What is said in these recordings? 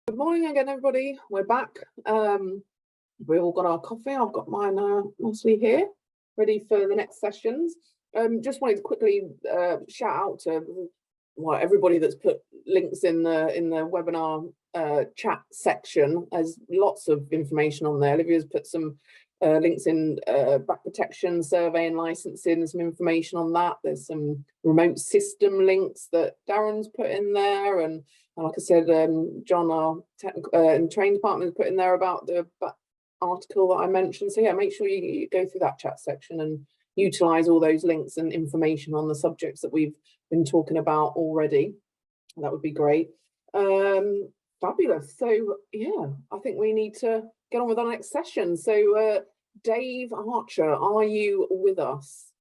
Good morning again, everybody. We're back. We all got our coffee. I've got mine nicely here, ready for the next sessions. Just wanted to quickly shout out to everybody that's put links in the webinar chat section. There's lots of information on there. Olivia's put some links in back protection, survey and licensing, some information on that. There's some remote system links that Darren's put in there, and like I said, John, our technical and training department, has put in there about the article that I mentioned. So yeah, make sure you go through that chat section and utilize all those links and information on the subjects that we've been talking about already. That would be great. Fabulous. So yeah, I think we need to get on with our next session. So Dave Archer, are you with us?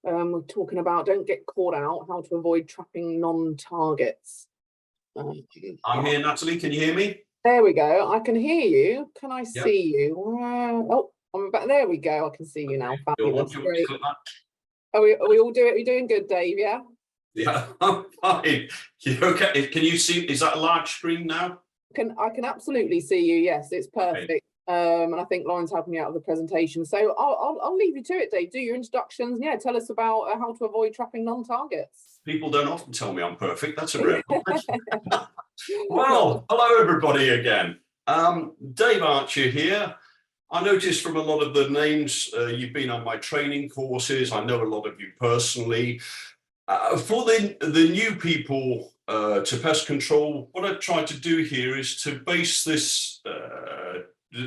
We're talking about don't get caught out, how to avoid trapping non-targets. I'm here, Natalie. Can you hear me? There we go. I can hear you. Can I see you? Oh, I'm back. There we go. I can see you now. Fabulous. Great. Are we all doing? Are you doing good, Dave? Yeah. Yeah, I'm fine. You okay? Can you see? Is that a large screen now? I can absolutely see you. Yes, it's perfect. Okay. And I think Lauren's helping me out of the presentation. So I'll leave you to it, Dave. Do your introductions. Yeah, tell us about how to avoid trapping non-targets. People don't often tell me I'm perfect. That's a rare compliment. Well, hello everybody again. Dave Archer here. I noticed from a lot of the names you've been on my training courses. I know a lot of you personally. For the new people to pest control, what I've tried to do here is to base this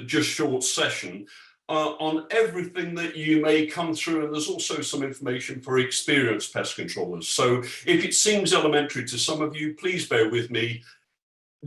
just short session on everything that you may come through, and there's also some information for experienced pest controllers. So if it seems elementary to some of you, please bear with me.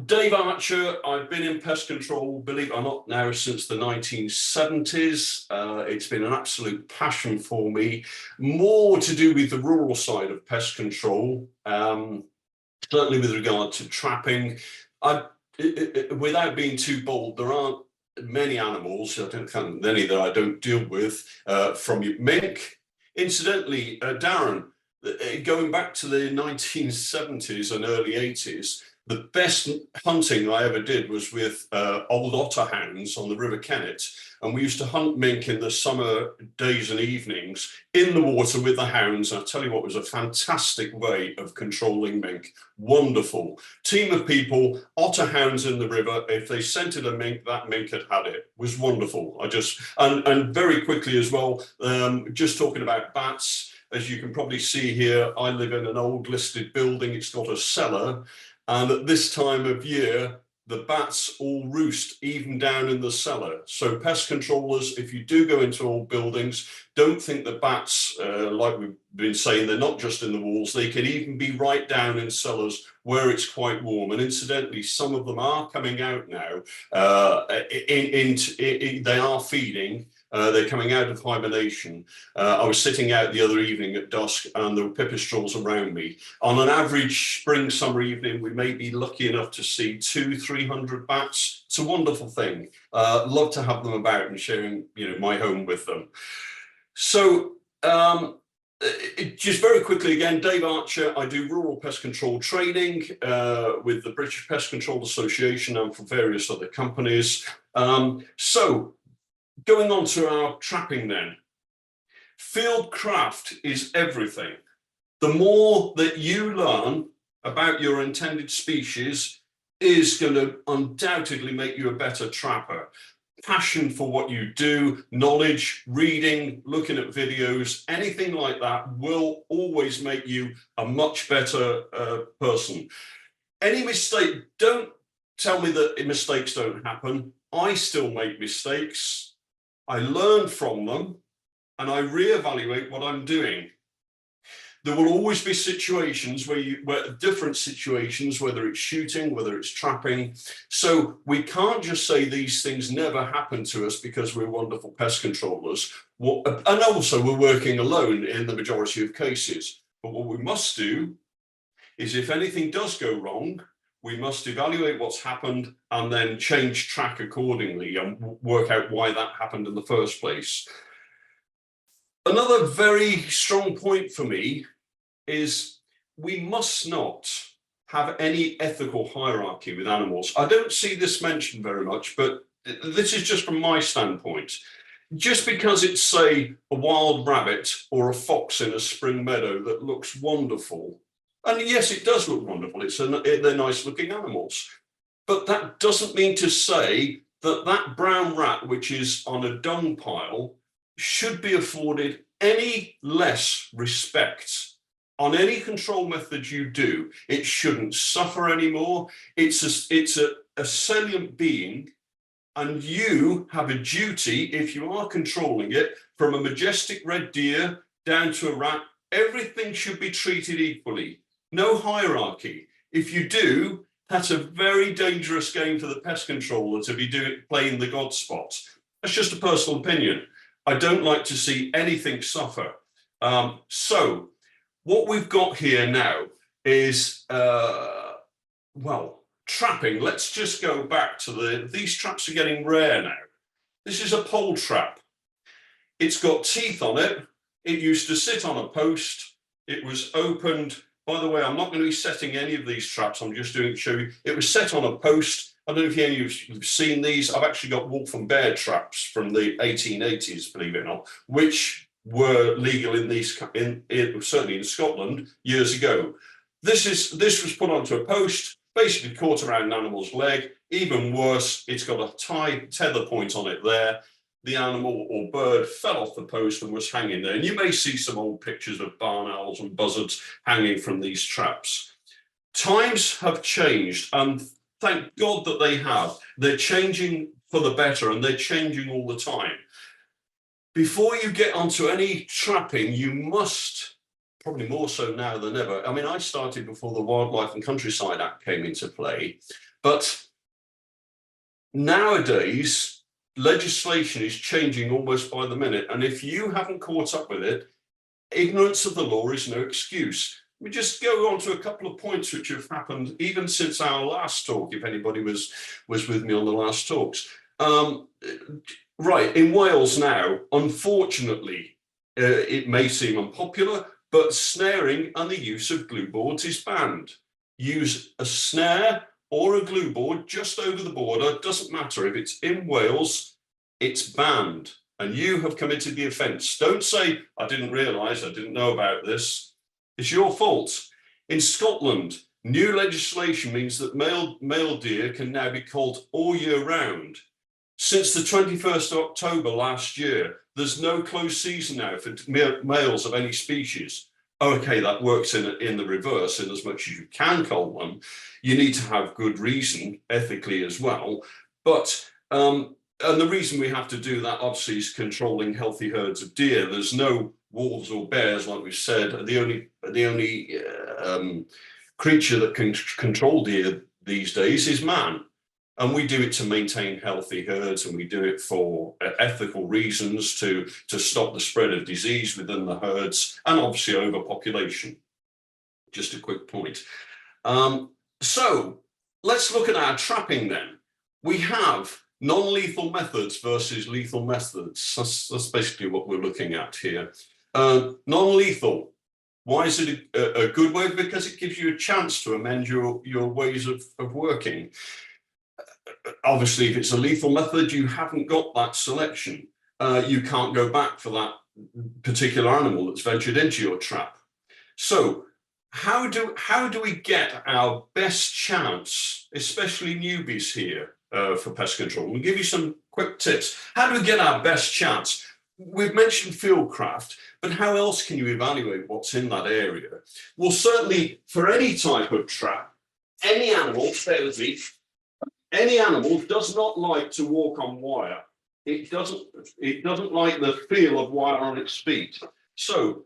Dave Archer, I've been in pest control, believe it or not, now since the 1970s. It's been an absolute passion for me, more to do with the rural side of pest control, certainly with regard to trapping. Without being too bold, there aren't many animals, I don't think any that I don't deal with, from mink. Incidentally, Darren, going back to the 1970s and early 80s, the best hunting I ever did was with old otter hounds on the River Kennet, and we used to hunt mink in the summer days and evenings in the water with the hounds. And I tell you what, it was a fantastic way of controlling mink. Wonderful team of people, otter hounds in the river. If they scented a mink, that mink had it. Was wonderful. And very quickly as well, just talking about bats. As you can probably see here, I live in an old listed building. It's got a cellar. And at this time of year, the bats all roost even down in the cellar. So pest controllers, if you do go into old buildings, don't think the bats, like we've been saying, they're not just in the walls. They can even be right down in cellars where it's quite warm. And incidentally, some of them are coming out now. They are feeding. They're coming out of hibernation. I was sitting out the other evening at dusk and there were pipistrelles around me. On an average spring, summer evening, we may be lucky enough to see 200-300 bats. It's a wonderful thing. Love to have them about and sharing, my home with them. So just very quickly again, Dave Archer, I do rural pest control training with the British Pest Control Association and for various other companies. Going on to our trapping then. Fieldcraft is everything. The more that you learn about your intended species is going to undoubtedly make you a better trapper. Passion for what you do, knowledge, reading, looking at videos, anything like that will always make you a much better person. Any mistake, don't tell me that mistakes don't happen. I still make mistakes. I learn from them and I reevaluate what I'm doing. There will always be situations different situations, whether it's shooting, whether it's trapping. So we can't just say these things never happen to us because we're wonderful pest controllers. And also we're working alone in the majority of cases. But what we must do is if anything does go wrong, we must evaluate what's happened and then change track accordingly and work out why that happened in the first place. Another very strong point for me is we must not have any ethical hierarchy with animals. I don't see this mentioned very much, but this is just from my standpoint. Just because it's, say, a wild rabbit or a fox in a spring meadow that looks wonderful, and yes, it does look wonderful, they're nice looking animals, but that doesn't mean to say that that brown rat, which is on a dung pile, should be afforded any less respect on any control method you do. It shouldn't suffer anymore. It's a salient being, and you have a duty, if you are controlling it, from a majestic red deer down to a rat. Everything should be treated equally. No hierarchy. If you do, that's a very dangerous game for the pest controller to be playing the God spot. That's just a personal opinion. I don't like to see anything suffer. So what we've got here now is, well, trapping. Let's just go back to these traps are getting rare now. This is a pole trap. It's got teeth on it. It used to sit on a post. It was opened. By the way, I'm not going to be setting any of these traps. I'm just doing it to show you. It was set on a post. I don't know if any of you have seen these. I've actually got wolf and bear traps from the 1880s, believe it or not, which were legal in these, certainly in Scotland years ago. This was put onto a post, basically caught around an animal's leg. Even worse, it's got a tether point on it there. The animal or bird fell off the post and was hanging there. And you may see some old pictures of barn owls and buzzards hanging from these traps. Times have changed, and thank God that they have. They're changing for the better, and they're changing all the time. Before you get onto any trapping, you must, probably more so now than ever. I mean, I started before the Wildlife and Countryside Act came into play, but nowadays, legislation is changing almost by the minute, and if you haven't caught up with it, ignorance of the law is no excuse. We just go on to a couple of points which have happened even since our last talk, if anybody was with me on the last talks. Right, in Wales now, unfortunately, it may seem unpopular, but snaring and the use of glue boards is banned. Use a snare or a glue board just over the border, doesn't matter. If it's in Wales, it's banned, and you have committed the offence. Don't say, I didn't realise, I didn't know about this. It's your fault. In Scotland, new legislation means that male deer can now be culled all year round. Since the 21st of October last year, there's no closed season now for males of any species. Okay, that works in the reverse, in as much as you can cull them. You need to have good reason, ethically as well. But, and the reason we have to do that, obviously, is controlling healthy herds of deer. There's no wolves or bears, like we've said. The only creature that can control deer these days is man. And we do it to maintain healthy herds, and we do it for ethical reasons to stop the spread of disease within the herds, and obviously overpopulation. Just a quick point. So let's look at our trapping then. We have non-lethal methods versus lethal methods. That's basically what we're looking at here. Non-lethal. Why is it a good way? Because it gives you a chance to amend your ways of working. Obviously, if it's a lethal method, you haven't got that selection. You can't go back for that particular animal that's ventured into your trap. So how do we get our best chance, especially newbies here for pest control? We'll give you some quick tips. How do we get our best chance? We've mentioned fieldcraft, but how else can you evaluate what's in that area? Well, certainly for any type of trap, any animal, any animal does not like to walk on wire. It doesn't like the feel of wire on its feet. So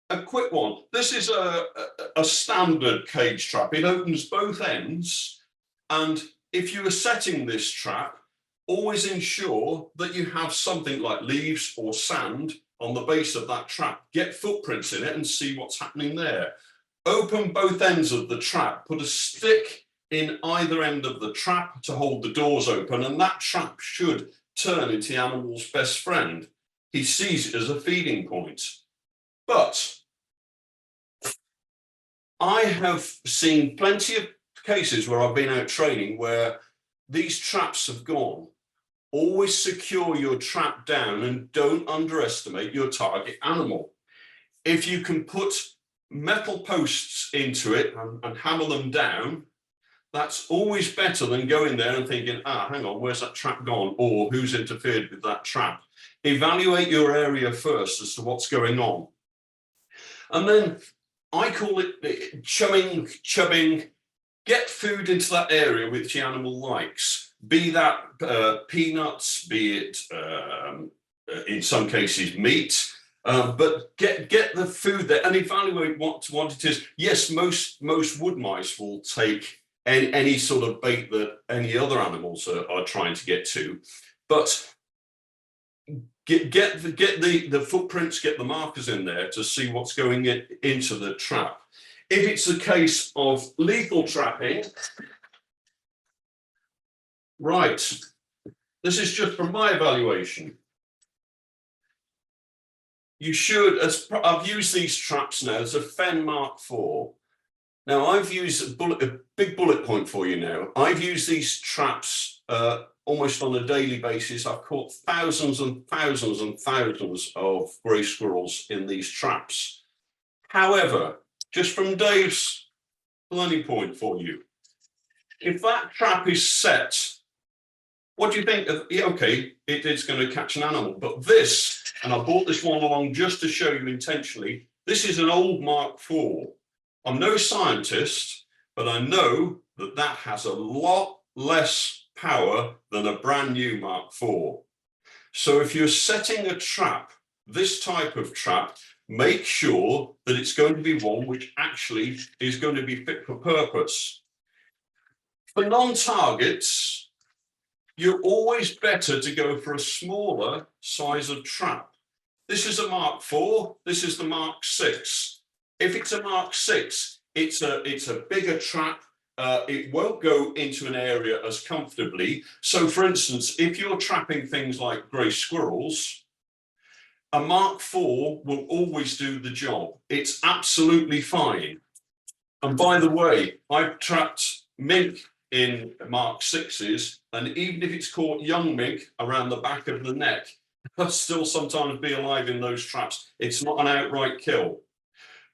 a quick one. This is a standard cage trap. It opens both ends. And if you are setting this trap, always ensure that you have something like leaves or sand on the base of that trap. Get footprints in it and see what's happening there. Open both ends of the trap. Put a stick in either end of the trap to hold the doors open, and that trap should turn into the animal's best friend. He sees it as a feeding point. But I have seen plenty of cases where I've been out training where these traps have gone. Always secure your trap down and don't underestimate your target animal. If you can put metal posts into it and hammer them down, that's always better than going there and thinking, hang on, where's that trap gone? Or who's interfered with that trap? Evaluate your area first as to what's going on. And then I call it chubbing. Get food into that area which the animal likes, be that peanuts, be it in some cases meat, but get the food there and evaluate what it is. Yes, most wood mice will take any sort of bait that any other animals are trying to get to, but get the footprints, get the markers in there to see what's going into the trap. If it's a case of lethal trapping, right, this is just from my evaluation. You should, I've used these traps now, there's a Fen Mark IV. Now I've used a big bullet point for you now. I've used these traps almost on a daily basis. I've caught thousands and thousands and thousands of grey squirrels in these traps. However, just from Dave's learning point for you, if that trap is set, what do you think of, yeah, okay, it's going to catch an animal, but this, and I brought this one along just to show you intentionally, this is an old Mark IV. I'm no scientist, but I know that that has a lot less power than a brand new Mark IV. So if you're setting a trap, this type of trap, make sure that it's going to be one which actually is going to be fit for purpose. For non-targets, you're always better to go for a smaller size of trap. This is a Mark IV, this is the Mark VI. If it's a Mark VI, it's a bigger trap. It won't go into an area as comfortably. So for instance, if you're trapping things like grey squirrels, a Mark IV will always do the job. It's absolutely fine. And by the way, I've trapped mink in Mark VIs, and even if it's caught young mink around the back of the neck, they'll still sometimes be alive in those traps. It's not an outright kill.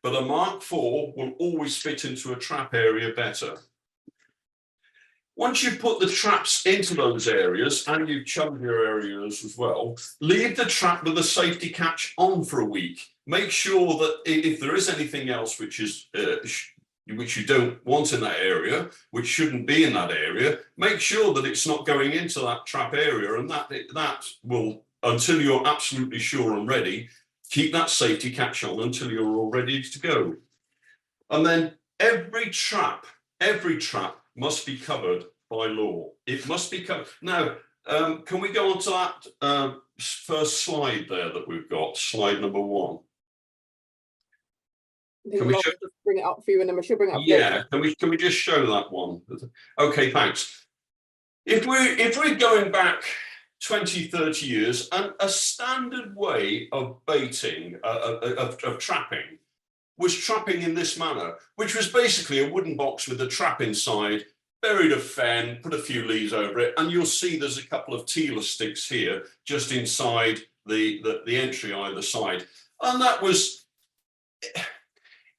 But a Mark IV will always fit into a trap area better. Once you've put the traps into those areas and you've chubbed your areas as well, leave the trap with the safety catch on for a week. Make sure that if there is anything else which you don't want in that area, which shouldn't be in that area, make sure that it's not going into that trap area, and that will, until you're absolutely sure and ready, keep that safety catch on until you're all ready to go. And then every trap must be covered by law. It must be covered. Now, can we go on to that first slide there that we've got, slide number 1? Can we just bring it up for you, and then we should bring it up. Yeah, can we just show that one? Okay, thanks. If we're going back 20, 30 years, and a standard way of baiting, of trapping, was trapping in this manner, which was basically a wooden box with a trap inside, buried a fen, put a few leaves over it, and you'll see there's a couple of teeler sticks here just inside the entry either side. And that was,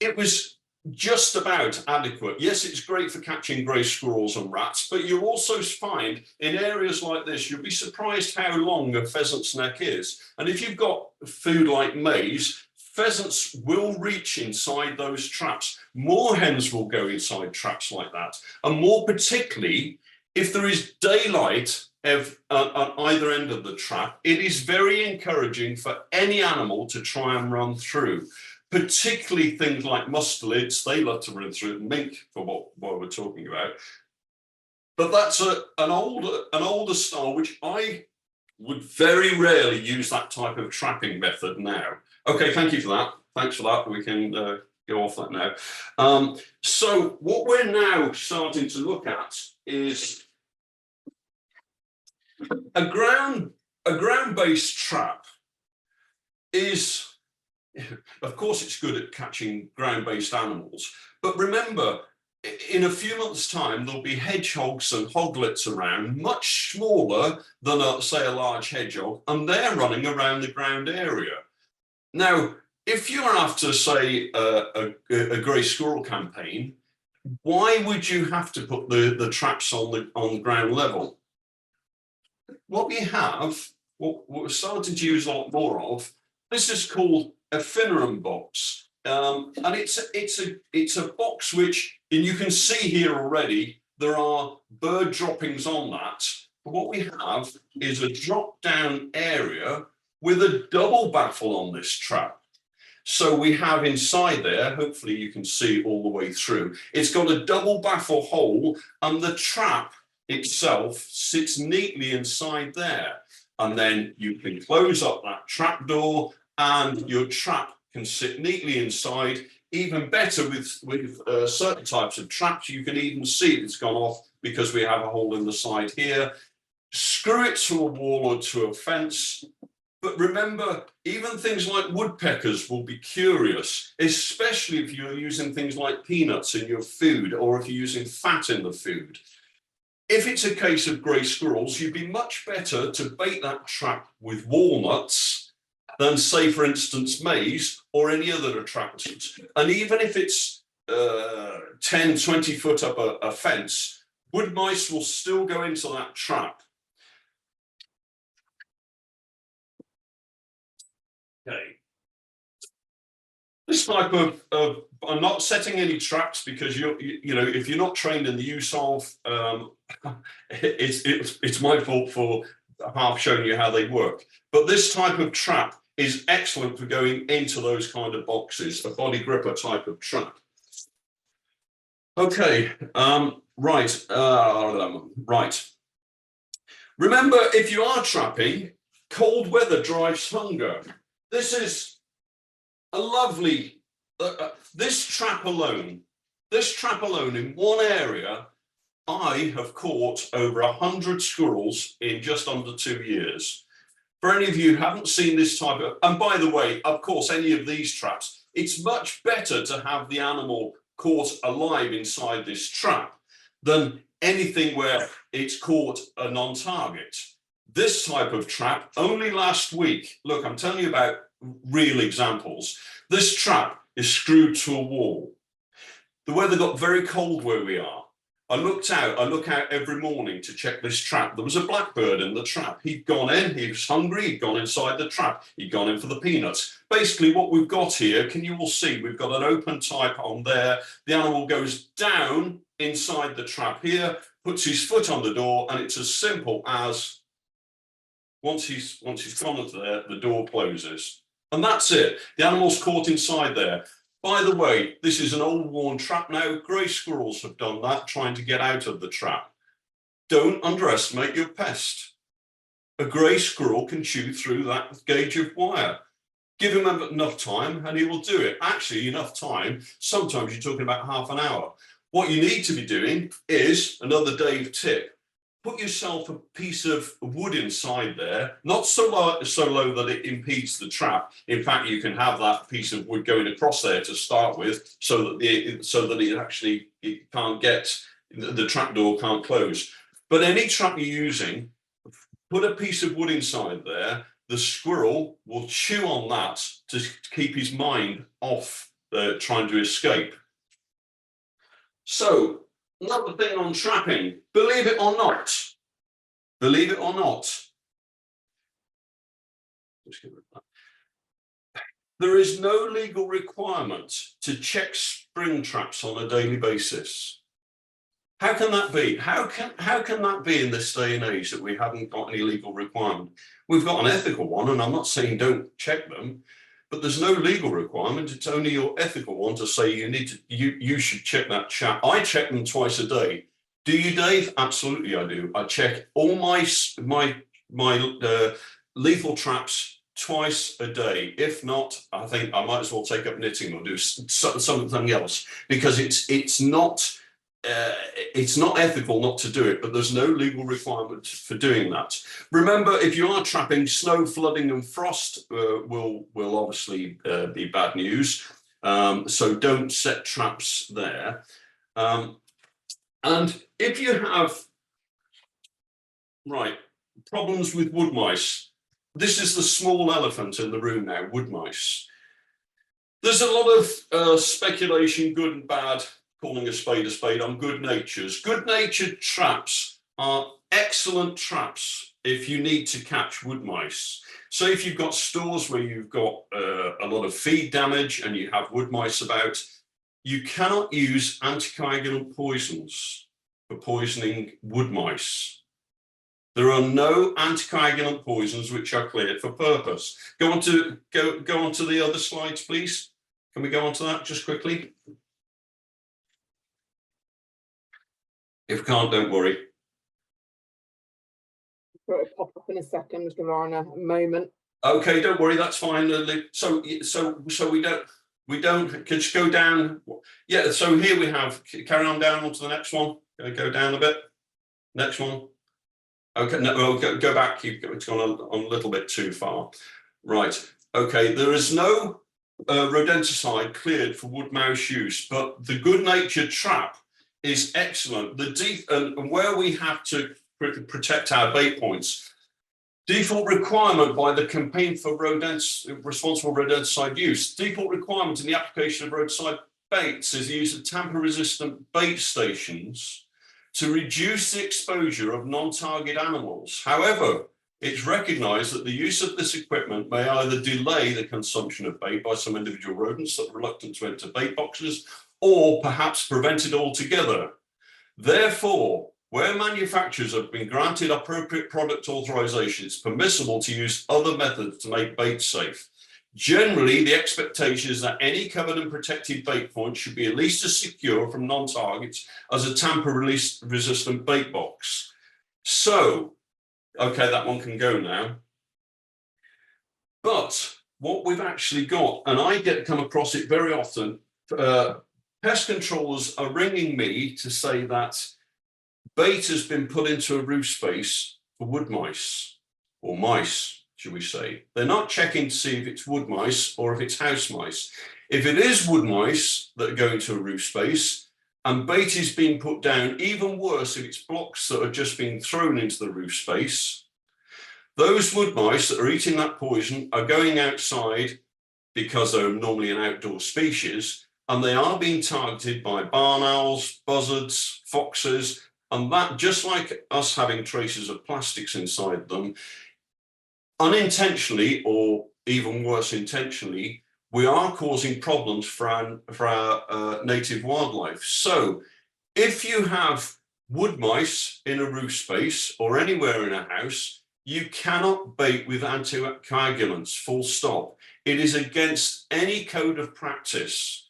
it was just about adequate. Yes, it's great for catching grey squirrels and rats, but you'll also find in areas like this, you'll be surprised how long a pheasant's neck is. And if you've got food like maize, pheasants will reach inside those traps. Moorhens will go inside traps like that. And more particularly, if there is daylight on either end of the trap, it is very encouraging for any animal to try and run through. Particularly things like mustelids, they love to run through, mink for what we're talking about. But that's an older style, which I would very rarely use that type of trapping method now. Okay, thank you for that. Thanks for that. We can go off that now. So what we're now starting to look at is a ground-based trap is, of course, it's good at catching ground-based animals. But remember, in a few months' time, there'll be hedgehogs and hoglets around, much smaller than, say, a large hedgehog, and they're running around the ground area. Now, if you're after, say, a grey squirrel campaign, why would you have to put the traps on ground level? What we have, what we're starting to use a lot more of, this is called a Finneran box. And it's a box which, and you can see here already, there are bird droppings on that. But what we have is a drop down area with a double baffle on this trap. So we have inside there, hopefully you can see all the way through, it's got a double baffle hole, and the trap itself sits neatly inside there. And then you can close up that trap door and your trap can sit neatly inside. Even better with certain types of traps, you can even see it's gone off because we have a hole in the side here. Screw it to a wall or to a fence. But remember, even things like woodpeckers will be curious, especially if you're using things like peanuts in your food or if you're using fat in the food. If it's a case of grey squirrels, you'd be much better to bait that trap with walnuts than, say, for instance, maize or any other attractants. And even if it's 10, 20 foot up a fence, wood mice will still go into that trap. Okay. This type of I'm not setting any traps because you know, if you're not trained in the use of, it's my fault for half showing you how they work. But this type of trap is excellent for going into those kind of boxes, a body gripper type of trap. Okay, right. Remember, if you are trapping, cold weather drives hunger. This is a lovely, this trap alone in one area, I have caught over 100 squirrels in just under 2 years. For any of you who haven't seen this type of, and by the way, of course, any of these traps, it's much better to have the animal caught alive inside this trap than anything where it's caught a non-target. This type of trap, only last week, look, I'm telling you about real examples. This trap is screwed to a wall. The weather got very cold where we are. I look out every morning to check this trap. There was a blackbird in the trap. He'd gone in, he was hungry, he'd gone inside the trap. He'd gone in for the peanuts. Basically what we've got here, can you all see, we've got an open type on there. The animal goes down inside the trap here, puts his foot on the door, and it's as simple as once he's gone into there, the door closes. And that's it. The animal's caught inside there. By the way, this is an old worn trap now. Grey squirrels have done that, trying to get out of the trap. Don't underestimate your pest. A grey squirrel can chew through that gauge of wire. Give him enough time and he will do it. Actually, enough time, sometimes you're talking about half an hour. What you need to be doing is, another Dave tip, put yourself a piece of wood inside there, not so low that it impedes the trap. In fact, you can have that piece of wood going across there to start with, so that it can't get, the trap door can't close. But any trap you're using, put a piece of wood inside there. The squirrel will chew on that to keep his mind off trying to escape. So, another thing on trapping, believe it or not, there is no legal requirement to check spring traps on a daily basis. How can that be? How can that be in this day and age that we haven't got any legal requirement? We've got an ethical one, and I'm not saying don't check them, but there's no legal requirement. It's only your ethical one to say you should check that trap. I check them twice a day. Do you, Dave? Absolutely, I do. I check all my lethal traps twice a day. If not, I think I might as well take up knitting or do something else, because it's not ethical not to do it, but there's no legal requirement for doing that. Remember, if you are trapping, snow, flooding and frost will obviously be bad news. So don't set traps there. And if you have, problems with wood mice, this is the small elephant in the room now, wood mice. There's a lot of speculation, good and bad, calling a spade on good natures. Good-natured traps are excellent traps if you need to catch wood mice. So if you've got stores where you've got a lot of feed damage and you have wood mice about, you cannot use anticoagulant poisons for poisoning wood mice. There are no anticoagulant poisons which are cleared for purpose. Go on to the other slides, please. Can we go on to that just quickly? If we can't, don't worry. It'll pop up in a second, just give Lauren a moment. Okay, don't worry, that's fine. So we don't just go down. Yeah, so here we have, carry on down onto the next one. Go down a bit. Next one. Okay, no, well, go back. It's gone on a little bit too far. Right. Okay, there is no rodenticide cleared for wood mouse use, but the good-natured trap is excellent. And where we have to protect our bait points, default requirement by the Campaign for Responsible Rodenticide Use, default requirement in the application of roadside baits is the use of tamper-resistant bait stations to reduce the exposure of non-target animals. However, it's recognised that the use of this equipment may either delay the consumption of bait by some individual rodents that are reluctant to enter bait boxes, or perhaps prevent it altogether. Therefore, where manufacturers have been granted appropriate product authorization, it's permissible to use other methods to make bait safe. Generally, the expectation is that any covered and protected bait point should be at least as secure from non-targets as a tamper-resistant bait box. So, okay, that one can go now. But what we've actually got, and I come across it very often, pest controllers are ringing me to say that bait has been put into a roof space for wood mice, or mice, should we say. They're not checking to see if it's wood mice or if it's house mice. If it is wood mice that are going to a roof space and bait is being put down, even worse if it's blocks that are just being thrown into the roof space, those wood mice that are eating that poison are going outside because they're normally an outdoor species, and they are being targeted by barn owls, buzzards, foxes, and that, just like us having traces of plastics inside them, unintentionally, or even worse, intentionally, we are causing problems for our native wildlife. So if you have wood mice in a roof space or anywhere in a house, you cannot bait with anticoagulants, full stop. It is against any code of practice.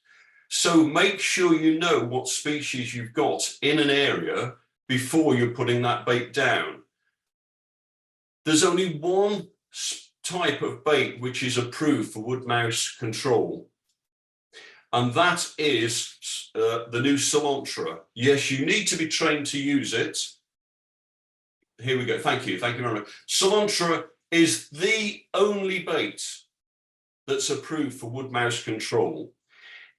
So make sure you know what species you've got in an area before you're putting that bait down. There's only one type of bait which is approved for wood mouse control, and that is the new Cilantro. Yes, you need to be trained to use it. Here we go. Thank you very much. Cilantro is the only bait that's approved for wood mouse control.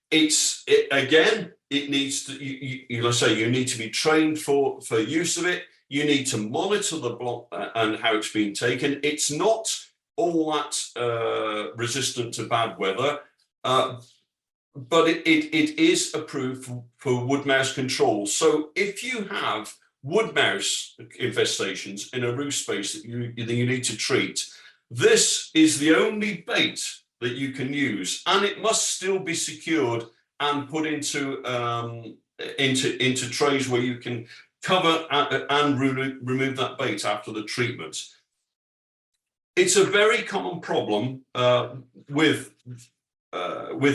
Again, it needs to, let's say, you need to be trained for use of it. You need to monitor the block and how it's being taken. It's not all that resistant to bad weather, but it is approved for wood mouse control. So if you have wood mouse infestations in a roof space that you need to treat, this is the only bait that you can use, and it must still be secured and put into trays where you can cover and remove that bait after the treatment. It's a very common problem with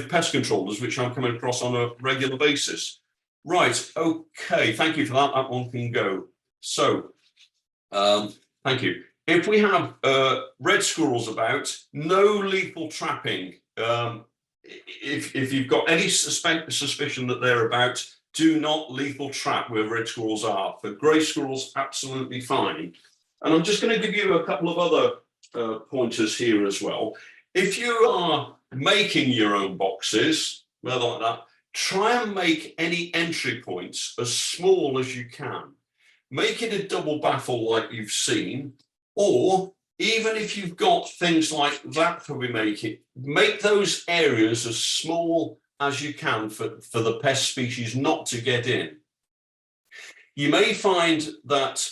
pest controllers, which I'm coming across on a regular basis. Right, okay, thank you for that. That one can go. So, thank you. If we have red squirrels about, no lethal trapping. If you've got any suspicion that they're about, do not lethal trap where red squirrels are. For grey squirrels, absolutely fine. And I'm just going to give you a couple of other pointers here as well. If you are making your own boxes, well, like that, try and make any entry points as small as you can. Make it a double baffle like you've seen, or even if you've got things like that for we make those areas as small as you can for the pest species not to get in. You may find that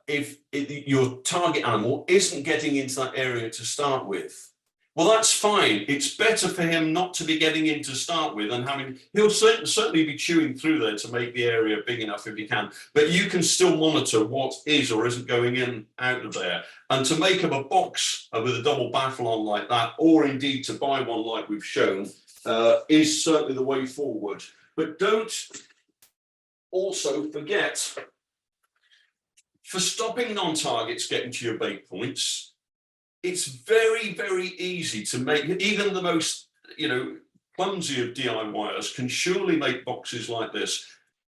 if your target animal isn't getting into that area to start with, well, that's fine. It's better for him not to be getting in to start with and he'll certainly be chewing through there to make the area big enough if he can, but you can still monitor what is or isn't going in out of there. And to make up a box with a double baffle on like that, or indeed to buy one like we've shown, is certainly the way forward. But don't also forget, for stopping non-targets getting to your bait points, it's very, very easy to make. Even the most, clumsy of DIYers can surely make boxes like this.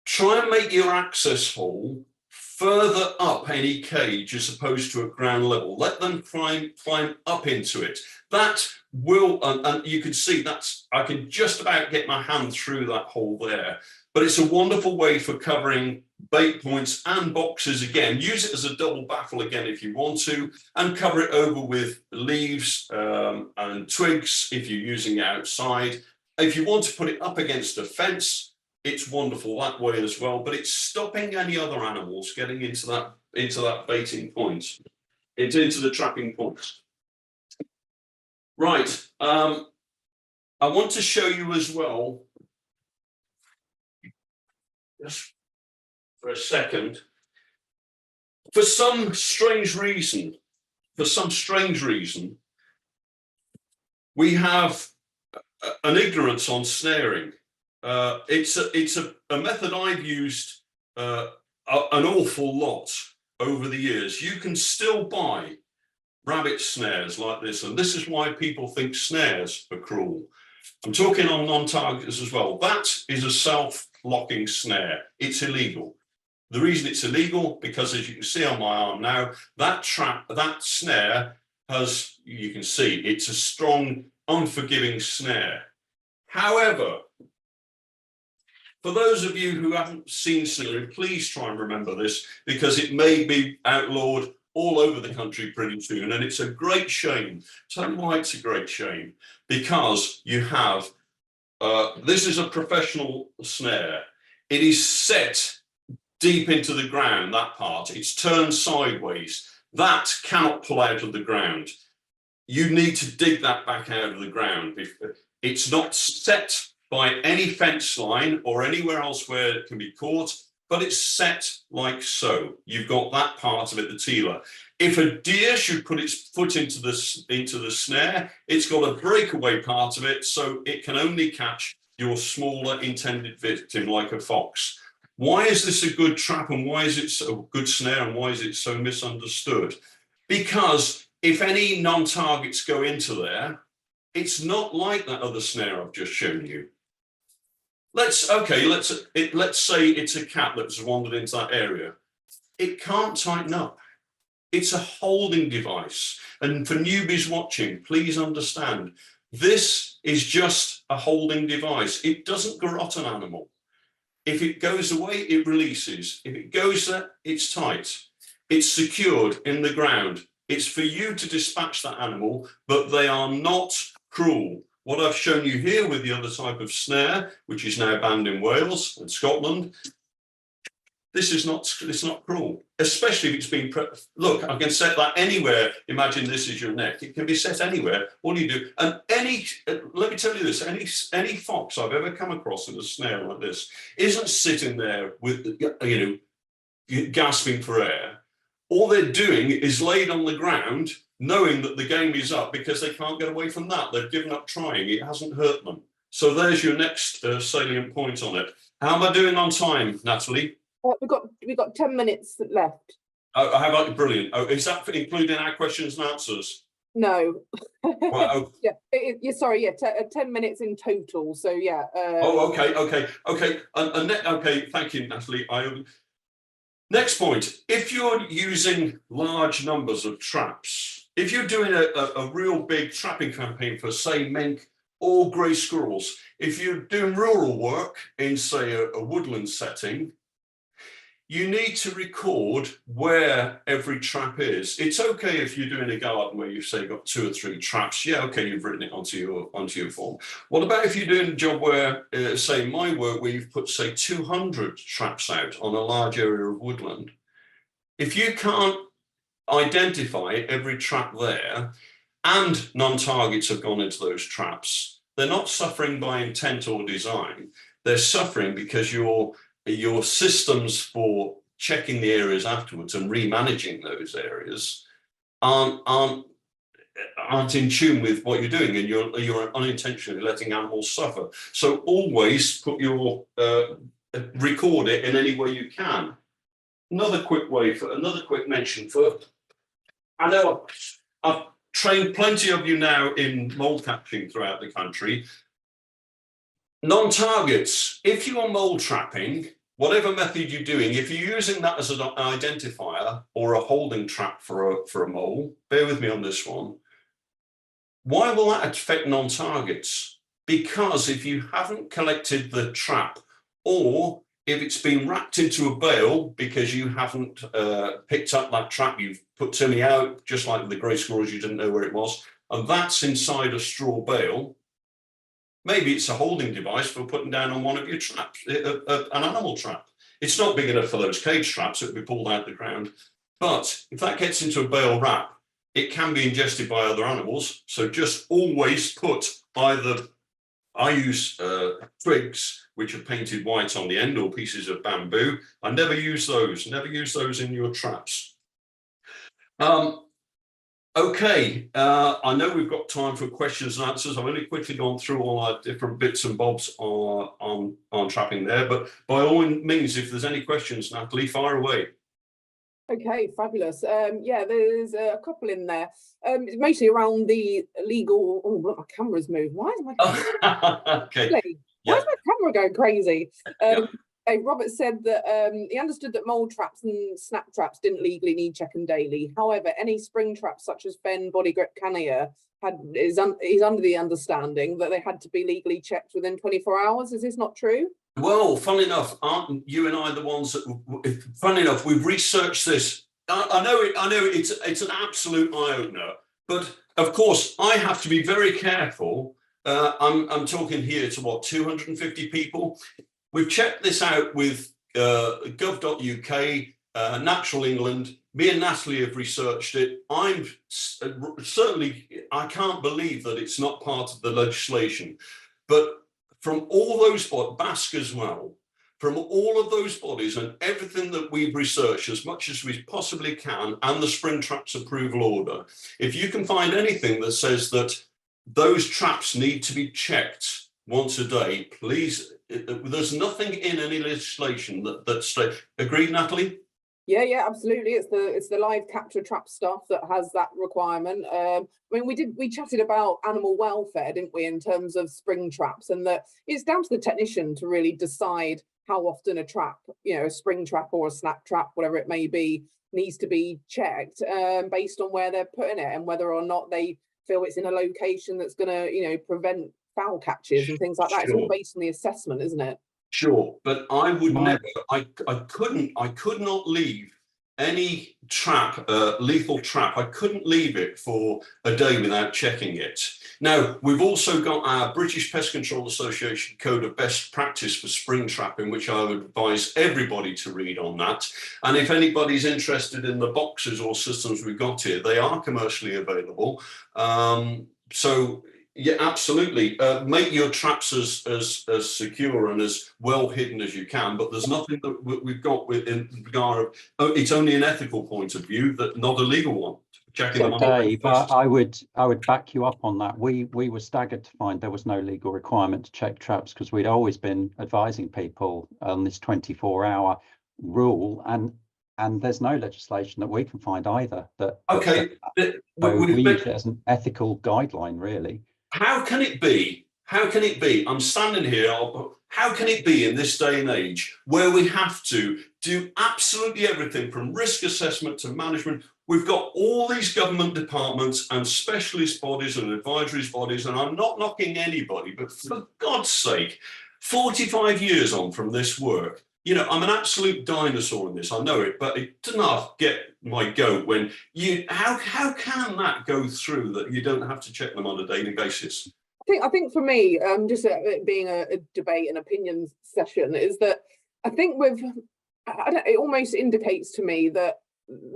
Try and make your access hole further up any cage as opposed to at ground level. Let them climb up into it. That will, and you can see I can just about get my hand through that hole there. But it's a wonderful way for covering bait points and boxes again. Use it as a double baffle again if you want to, and cover it over with leaves and twigs if you're using it outside. If you want to put it up against a fence, it's wonderful that way as well, but it's stopping any other animals getting into that baiting point, into the trapping points. Right, I want to show you as well, just for a second, for some strange reason, we have an ignorance on snaring. It's a method I've used an awful lot over the years. You can still buy rabbit snares like this, and this is why people think snares are cruel. I'm talking on non-targets as well. That is a self-locking snare. It's illegal. The reason it's illegal, because as you can see on my arm now, that snare has, you can see, it's a strong, unforgiving snare. However, for those of you who haven't seen snaring, please try and remember this, because it may be outlawed all over the country pretty soon, and it's a great shame. Tell you why it's a great shame. Because you have, this is a professional snare. It is set deep into the ground, that part. It's turned sideways. That cannot pull out of the ground. You need to dig that back out of the ground. It's not set by any fence line or anywhere else where it can be caught, but it's set like so. You've got that part of it, the teeler. If a deer should put its foot into the snare, it's got a breakaway part of it, so it can only catch your smaller intended victim, like a fox. Why is this a good trap, and why is it a good snare, and why is it so misunderstood? Because if any non-targets go into there, it's not like that other snare I've just shown you. Let's say it's a cat that's wandered into that area. It can't tighten up. It's a holding device. And for newbies watching, please understand, this is just a holding device. It doesn't garrote an animal. If it goes away, it releases. If it goes there, it's tight. It's secured in the ground. It's for you to dispatch that animal, but they are not cruel. What I've shown you here with the other type of snare, which is now banned in Wales and Scotland, it's not cruel, especially if it's been, look, I can set that anywhere. Imagine this is your neck. It can be set anywhere. All you do, and let me tell you this, any fox I've ever come across in a snare like this isn't sitting there with, gasping for air. All they're doing is laid on the ground, knowing that the game is up because they can't get away from that. They've given up trying. It hasn't hurt them. So there's your next salient point on it. How am I doing on time, Natalie? We've got 10 minutes left. Oh, how about brilliant? Oh, is that including our questions and answers? No. Well, yeah. Sorry. Yeah. 10 minutes in total. So yeah. Okay. Okay. Thank you, Natalie. Next point: if you're using large numbers of traps, if you're doing a real big trapping campaign for, say, mink or grey squirrels. If you're doing rural work in, say, a woodland setting, you need to record where every trap is. It's okay if you're doing a garden where you've, say, got 2 or 3 traps. Yeah, okay, you've written it onto your form. What about if you're doing a job where, say, my work, where you've put, say, 200 traps out on a large area of woodland? If you can't identify every trap there, and non-targets have gone into those traps, they're not suffering by intent or design. They're suffering because your systems for checking the areas afterwards and remanaging those areas aren't in tune with what you're doing, and you're unintentionally letting animals suffer. So always put your record it in any way you can. Another quick mention for, I know I've trained plenty of you now in mole catching throughout the country. Non-targets, if you are mole trapping, whatever method you're doing, if you're using that as an identifier or a holding trap for a mole, bear with me on this one. Why will that affect non-targets? Because if you haven't collected the trap, or if it's been wrapped into a bale because you haven't picked up that trap, you've put too many out, just like the grey squirrels, you didn't know where it was, and that's inside a straw bale, maybe it's a holding device for putting down on one of your traps, an animal trap. It's not big enough for those cage traps, it would be pulled out the ground. But if that gets into a bale wrap, it can be ingested by other animals. So just always put either, I use twigs which are painted white on the end, or pieces of bamboo. I never use those in your traps. Okay, I know we've got time for questions and answers. I've only quickly gone through all our different bits and bobs on trapping there, but by all means, if there's any questions, Natalie, fire away. Okay, fabulous. Yeah, there's a couple in there. It's mostly around the legal. Oh, look, my camera's moved. Why is my camera? Okay. Why is my camera going crazy? Yeah. Robert said that he understood that mole traps and snap traps didn't legally need checking daily. However, any spring traps such as fen, body grip, canea he's under the understanding that they had to be legally checked within 24 hours. Is this not true? Well, funnily enough, aren't you and I the ones that? Funnily enough, we've researched this. I know it's an absolute eye opener, but of course I have to be very careful. I'm talking here to what, 250 people. We've checked this out with gov.uk, Natural England. Me and Natalie have researched it. I'm certainly, I can't believe that it's not part of the legislation. But from all those bodies, BASC as well, from all of those bodies and everything that we've researched as much as we possibly can, and the spring traps approval order, if you can find anything that says that those traps need to be checked once a day, please. There's nothing in any legislation that states. Agreed, Natalie? Yeah, absolutely. It's the live capture trap stuff that has that requirement. I mean, we chatted about animal welfare, didn't we, in terms of spring traps, and that it's down to the technician to really decide how often a trap, a spring trap or a snap trap, whatever it may be, needs to be checked based on where they're putting it and whether or not they feel it's in a location that's going to, prevent foul catches and things like that. It's all based on the assessment, isn't it? Sure, but I would never, I could not leave any trap, lethal trap, I couldn't leave it for a day without checking it. Now, we've also got our British Pest Control Association Code of Best Practice for spring trapping, which I would advise everybody to read on that. And if anybody's interested in the boxes or systems we've got here, they are commercially available. So yeah, absolutely. Make your traps as secure and as well hidden as you can. But there's nothing that we've got in regard of. It's only an ethical point of view, that not a legal one. Checking so them Dave, I would back you up on that. We were staggered to find there was no legal requirement to check traps, because we'd always been advising people on this 24-hour rule, and there's no legislation that we can find either that. Okay, we use it as an ethical guideline, really. How can it be? How can it be? I'm standing here. How can it be in this day and age where we have to do absolutely everything from risk assessment to management. We've got all these government departments and specialist bodies and advisory bodies, and I'm not knocking anybody, but for God's sake, 45 years on from this work, you know, I'm an absolute dinosaur in this, I know it, but it doesn't half get my goat when you, how can that go through that you don't have to check them on a daily basis? I think for me, just it being a debate and opinions session, is that I think it almost indicates to me that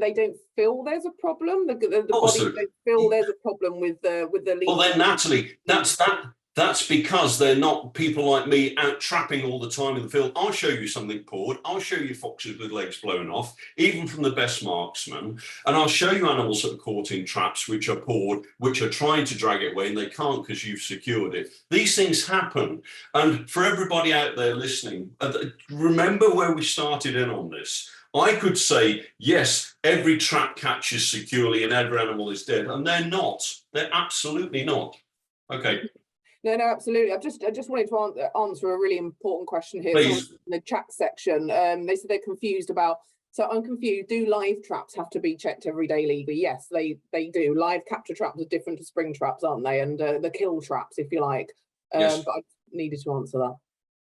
they don't feel there's a problem. The body don't feel there's a problem with the legal. Well then, Natalie, that's because they're not people like me out trapping all the time in the field. I'll show you something poured. I'll show you foxes with legs blown off, even from the best marksman. And I'll show you animals that are caught in traps, which are poured, which are trying to drag it away, and they can't because you've secured it. These things happen. And for everybody out there listening, remember where we started in on this. I could say, yes, every trap catches securely and every animal is dead. And they're not. They're absolutely not. Okay. No, absolutely. I just wanted to answer a really important question here in the chat section. They said they're confused about. So I'm confused. Do live traps have to be checked every day legally? Yes, they do. Live capture traps are different to spring traps, aren't they? And the kill traps, if you like. Yes. But I needed to answer that.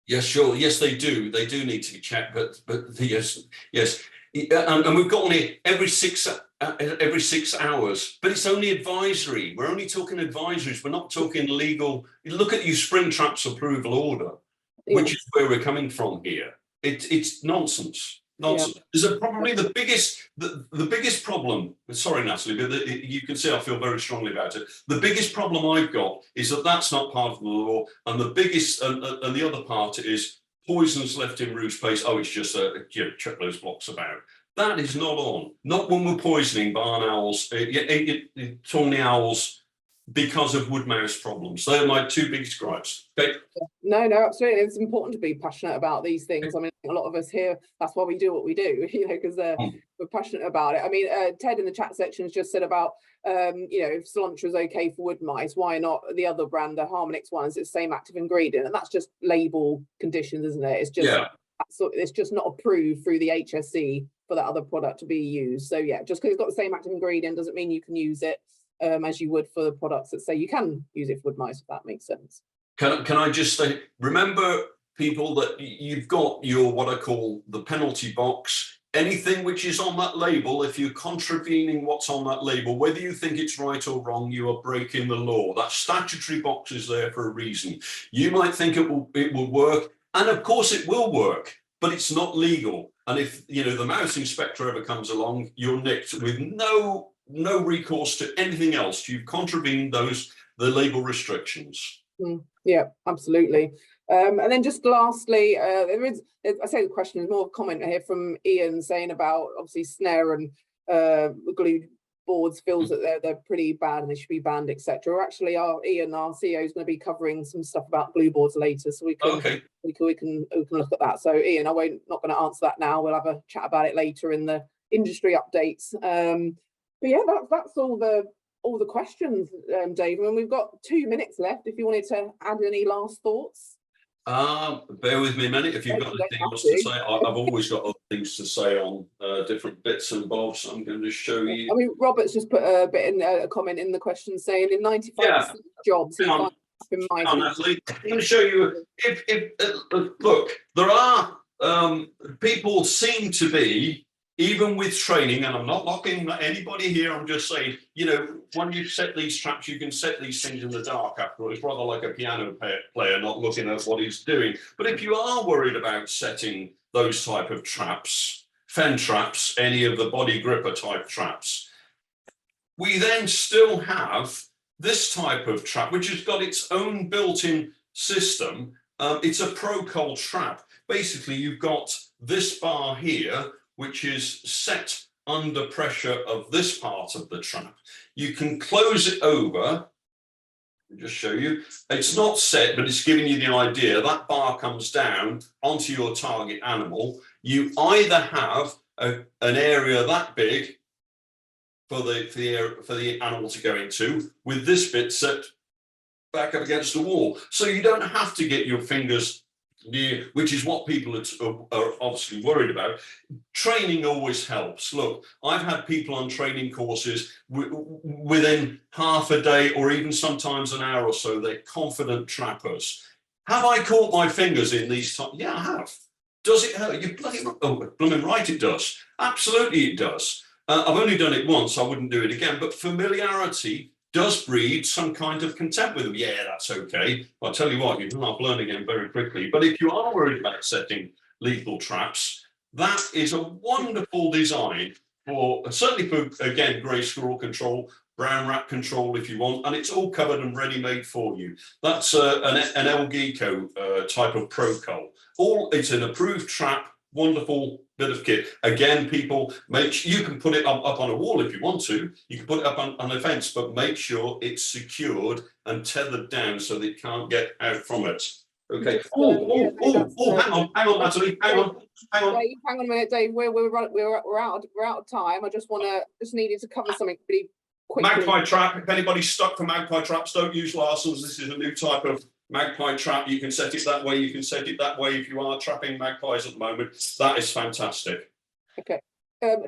Yes, sure. Yes, they do. They do need to be checked. But yes. And we've got only every 6 hours, but it's only advisory. We're only talking advisories. We're not talking legal. Look at your spring traps approval order, which is where we're coming from here. It's nonsense. Nonsense. Yeah. There's probably the biggest problem. Sorry, Natalie, but you can see I feel very strongly about it. The biggest problem I've got is that that's not part of the law, and the biggest and the other part is poisons left in roost place. Oh, it's just check those blocks about. That is not on. Not when we're poisoning barn owls, tawny owls, because of wood mouse problems. They're my two biggest gripes. Okay. No, absolutely. It's important to be passionate about these things. I mean, a lot of us here, that's why we do what we do, you know, because we're passionate about it. I mean, Ted in the chat section has just said about, you know, if cilantro is okay for wood mice, why not the other brand, the Harmonix ones? It's the same active ingredient, and that's just label conditions, isn't it? It's just it's just not approved through the HSE for that other product to be used. So yeah, just because it's got the same active ingredient doesn't mean you can use it as you would for the products that say you can use it for wood mice, if that makes sense. Can I just say, remember people that you've got your, what I call the penalty box, anything which is on that label, if you're contravening what's on that label, whether you think it's right or wrong, you are breaking the law. That statutory box is there for a reason. You might think it will work, and of course it will work, but it's not legal. And if, you know, the mouse inspector ever comes along, you're nicked with no recourse to anything else. You've contravened the label restrictions. Yeah, absolutely. And then just lastly, there is, I say the question is more of a comment here from Ian saying about obviously snare and glue boards, feels that they're pretty bad and they should be banned, etc. Actually, Ian, our CEO, is going to be covering some stuff about glue boards later, so we can we can look at that. So Ian, not going to answer that now. We'll have a chat about it later in the industry updates. But yeah, that's all the questions, Dave. And we've got 2 minutes left. If you wanted to add any last thoughts. Bear with me a minute. If you've got anything else to say, I've always got other things to say on different bits and bobs. I'm going to show you. I mean, Robert's just put a bit in a comment in the question saying in 95% of jobs, Natalie, I'm going to show you. Look, there are people seem to be, even with training, and I'm not knocking anybody here, I'm just saying, you know, when you set these traps, you can set these things in the dark after all. It's rather like a piano player not looking at what he's doing. But if you are worried about setting those type of traps, fen traps, any of the body gripper type traps, we then still have this type of trap, which has got its own built-in system. It's a Procol trap. Basically, you've got this bar here, which is set under pressure of this part of the trap. You can close it over. I'll just show you. It's not set, but it's giving you the idea. That bar comes down onto your target animal. You either have an area that big for the animal to go into, with this bit set back up against the wall. So you don't have to get your fingers Yeah, which is what people are obviously worried about. Training always helps. Look, I've had people on training courses within half a day or even sometimes an hour or so. They're confident trappers. Have I caught my fingers in these times? Yeah, I have. Does it hurt? You blooming right it does. Absolutely it does. I've only done it once. I wouldn't do it again. But familiarity does breed some kind of contempt with them. Yeah, that's okay. I'll tell you what, you can learn again very quickly. But if you are worried about setting lethal traps, that is a wonderful design for, certainly for, again, grey squirrel control, brown rat control if you want, and it's all covered and ready-made for you. That's an El-Geco type of Procol. It's an approved trap, wonderful bit of kit. Again, people, you can put it up on a wall if you want to. You can put it up on a fence, but make sure it's secured and tethered down so that it can't get out from it. Okay. Hang on, Natalie. Hang on. Dave, hang on a minute, Dave. We're out of time. I just needed to cover something pretty quickly. Magpie trap. If anybody's stuck for magpie traps, don't use Larson's. This is a new type of magpie trap. You can set it that way. You can set it that way if you are trapping magpies at the moment. That is fantastic. Okay.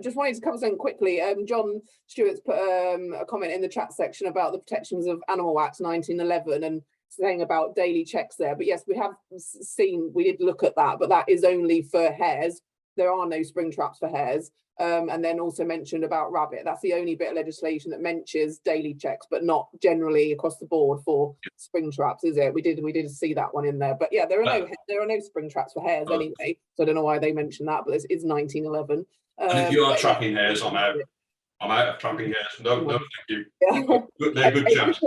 Just wanted to cover something quickly. John Stewart's put a comment in the chat section about the Protections of Animal Act 1911 and saying about daily checks there. But yes, we have seen, we did look at that, but that is only for hares. There are no spring traps for hares. And then also mentioned about rabbit. That's the only bit of legislation that mentions daily checks, but not generally across the board for spring traps, is it? We did see that one in there. But yeah, there are no spring traps for hares anyway. So I don't know why they mentioned that, but it's 1911. And if you are trapping hares, I'm out. I'm out of trapping hares. No, thank you. Yeah. They're good chaps.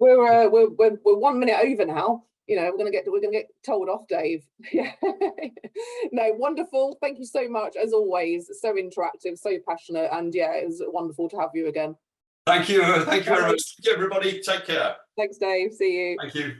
We're 1 minute over now. You know, we're gonna get told off, Dave. Yeah. No, wonderful. Thank you so much, as always. So interactive, so passionate, and yeah, it was wonderful to have you again. Thank you. Thank you very much. Everybody, take care. Thanks, Dave. See you. Thank you.